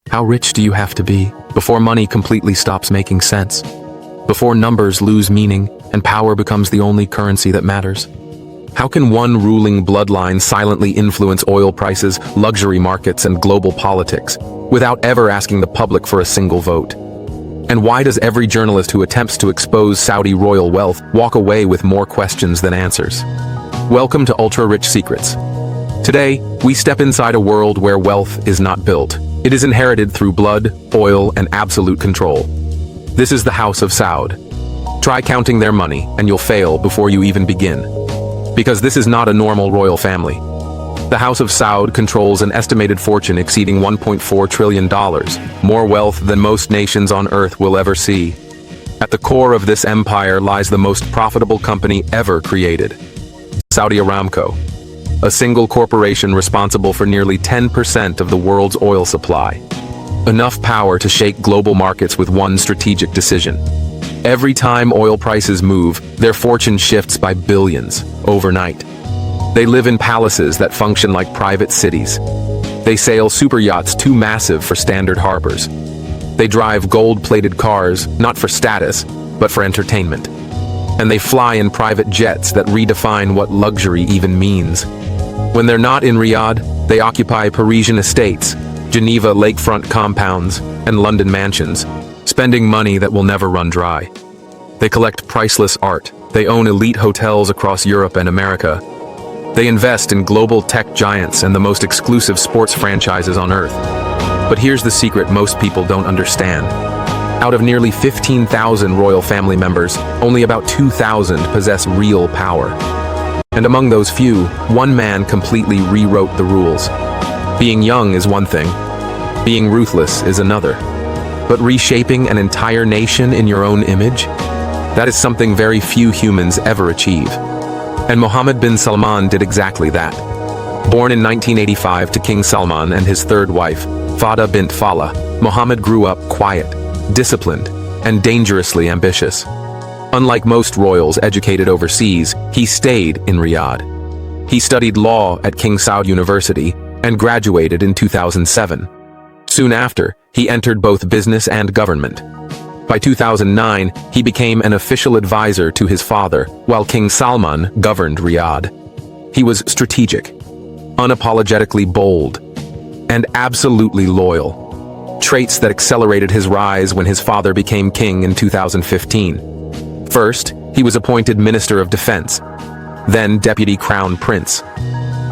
How rich do you have to be before money completely stops making sense? Before numbers lose meaning and power becomes the only currency that matters? How can one ruling bloodline silently influence oil prices, luxury markets, and global politics without ever asking the public for a single vote? And why does every journalist who attempts to expose Saudi royal wealth walk away with more questions than answers? Welcome to Ultra Rich Secrets. Today, we step inside a world where wealth is not built. It is inherited through blood, oil, and absolute control. This is the House of Saud. Try counting their money, and you'll fail before you even begin. Because this is not a normal royal family. The House of Saud controls an estimated fortune exceeding $1.4 trillion, more wealth than most nations on Earth will ever see. At the core of this empire lies the most profitable company ever created, Saudi Aramco, a single corporation responsible for nearly 10% of the world's oil supply. Enough power to shake global markets with one strategic decision. Every time oil prices move, their fortune shifts by billions, overnight. They live in palaces that function like private cities. They sail super yachts too massive for standard harbors. They drive gold-plated cars, not for status, but for entertainment. And they fly in private jets that redefine what luxury even means. When they're not in Riyadh, they occupy Parisian estates, Geneva lakefront compounds, and London mansions, spending money that will never run dry. They collect priceless art. They own elite hotels across Europe and America. They invest in global tech giants and the most exclusive sports franchises on Earth. But here's the secret most people don't understand. Out of nearly 15,000 royal family members, only about 2,000 possess real power. And among those few, one man completely rewrote the rules. Being young is one thing. Being ruthless is another. But reshaping an entire nation in your own image? That is something very few humans ever achieve. And Mohammed bin Salman did exactly that. Born in 1985 to King Salman and his third wife, Fada bint Fallah, Mohammed grew up quiet, disciplined, and dangerously ambitious. Unlike most royals educated overseas, he stayed in Riyadh. He studied law at King Saud University and graduated in 2007. Soon after, he entered both business and government. By 2009, he became an official advisor to his father, while King Salman governed Riyadh. He was strategic, unapologetically bold, and absolutely loyal. Traits that accelerated his rise when his father became king in 2015. First, he was appointed Minister of Defense, then Deputy Crown Prince.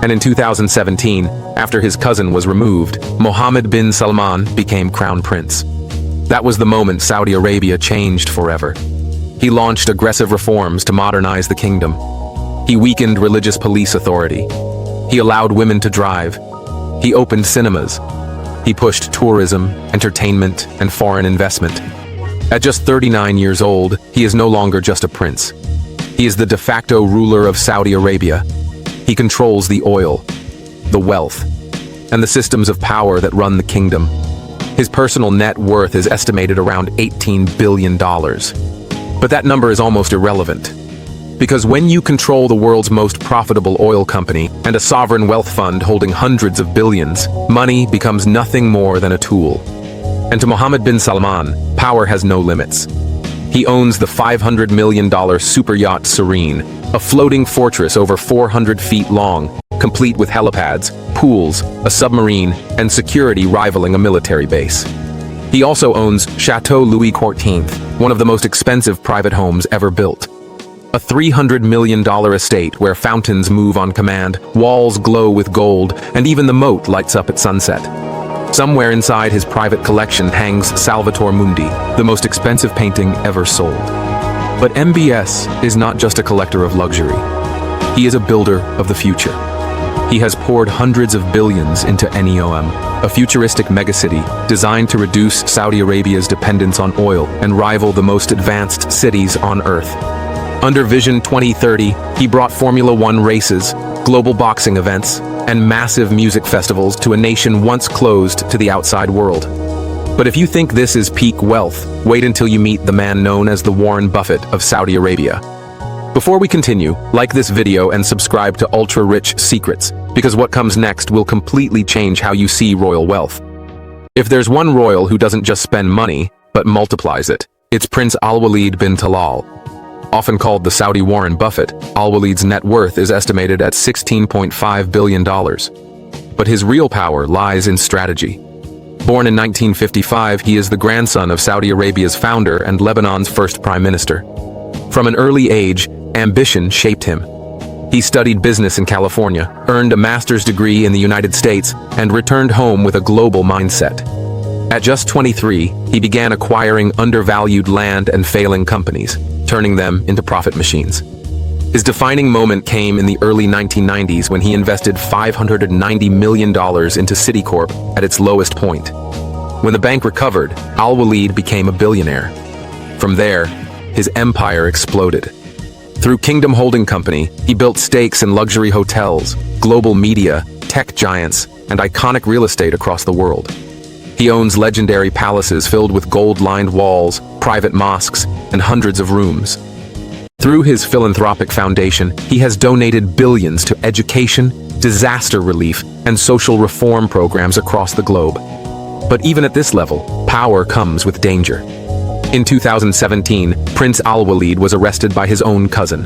And in 2017, after his cousin was removed, Mohammed bin Salman became Crown Prince. That was the moment Saudi Arabia changed forever. He launched aggressive reforms to modernize the kingdom. He weakened religious police authority. He allowed women to drive. He opened cinemas. He pushed tourism, entertainment, and foreign investment. At just 39 years old, he is no longer just a prince. He is the de facto ruler of Saudi Arabia. He controls the oil, the wealth, and the systems of power that run the kingdom. His personal net worth is estimated around $18 billion. But that number is almost irrelevant. Because when you control the world's most profitable oil company and a sovereign wealth fund holding hundreds of billions, money becomes nothing more than a tool. And to Mohammed bin Salman, power has no limits. He owns the $500 million super yacht Serene, a floating fortress over 400 feet long, complete with helipads, pools, a submarine, and security rivaling a military base. He also owns Chateau Louis XIV, one of the most expensive private homes ever built. A $300 million estate where fountains move on command, walls glow with gold, and even the moat lights up at sunset. Somewhere inside his private collection hangs Salvator Mundi, the most expensive painting ever sold. But MBS is not just a collector of luxury. He is a builder of the future. He has poured hundreds of billions into NEOM, a futuristic megacity designed to reduce Saudi Arabia's dependence on oil and rival the most advanced cities on Earth. Under Vision 2030, he brought Formula One races, global boxing events, and massive music festivals to a nation once closed to the outside world. But if you think this is peak wealth, wait until you meet the man known as the Warren Buffett of Saudi Arabia. Before we continue, like this video and subscribe to Ultra Rich Secrets, because what comes next will completely change how you see royal wealth. If there's one royal who doesn't just spend money, but multiplies it, it's Prince Al-Walid bin Talal. Often called the Saudi Warren Buffett, Al-Walid's net worth is estimated at $16.5 billion. But his real power lies in strategy. Born in 1955, he is the grandson of Saudi Arabia's founder and Lebanon's first prime minister. From an early age, ambition shaped him. He studied business in California, earned a master's degree in the United States, and returned home with a global mindset. At just 23, he began acquiring undervalued land and failing companies, turning them into profit machines. His defining moment came in the early 1990s when he invested $590 million into Citicorp at its lowest point. When the bank recovered, Al-Walid became a billionaire. From there, his empire exploded. Through Kingdom Holding Company, he built stakes in luxury hotels, global media, tech giants, and iconic real estate across the world. He owns legendary palaces filled with gold-lined walls, private mosques, and hundreds of rooms. Through his philanthropic foundation, he has donated billions to education, disaster relief, and social reform programs across the globe. But even at this level, power comes with danger. In 2017, Prince Al-Walid was arrested by his own cousin.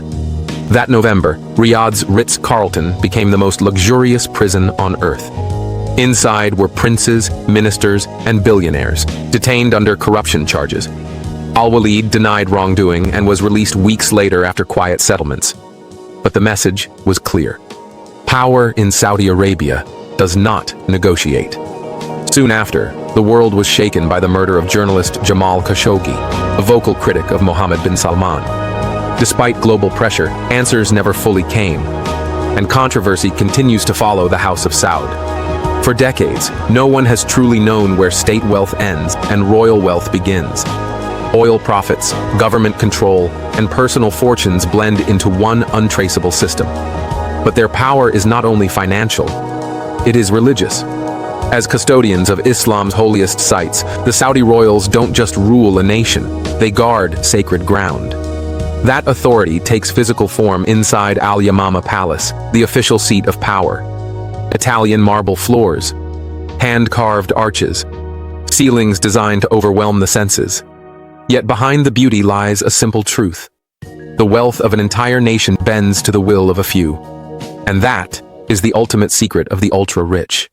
That November, Riyadh's Ritz-Carlton became the most luxurious prison on earth. Inside were princes, ministers, and billionaires, detained under corruption charges. Al-Walid denied wrongdoing and was released weeks later after quiet settlements. But the message was clear. Power in Saudi Arabia does not negotiate. Soon after, the world was shaken by the murder of journalist Jamal Khashoggi, a vocal critic of Mohammed bin Salman. Despite global pressure, answers never fully came, and controversy continues to follow the House of Saud. For decades, no one has truly known where state wealth ends and royal wealth begins. Oil profits, government control, and personal fortunes blend into one untraceable system. But their power is not only financial, it is religious. As custodians of Islam's holiest sites, the Saudi royals don't just rule a nation, they guard sacred ground. That authority takes physical form inside Al Yamama Palace, the official seat of power. Italian marble floors, hand-carved arches, ceilings designed to overwhelm the senses. Yet behind the beauty lies a simple truth. The wealth of an entire nation bends to the will of a few. And that is the ultimate secret of the ultra-rich.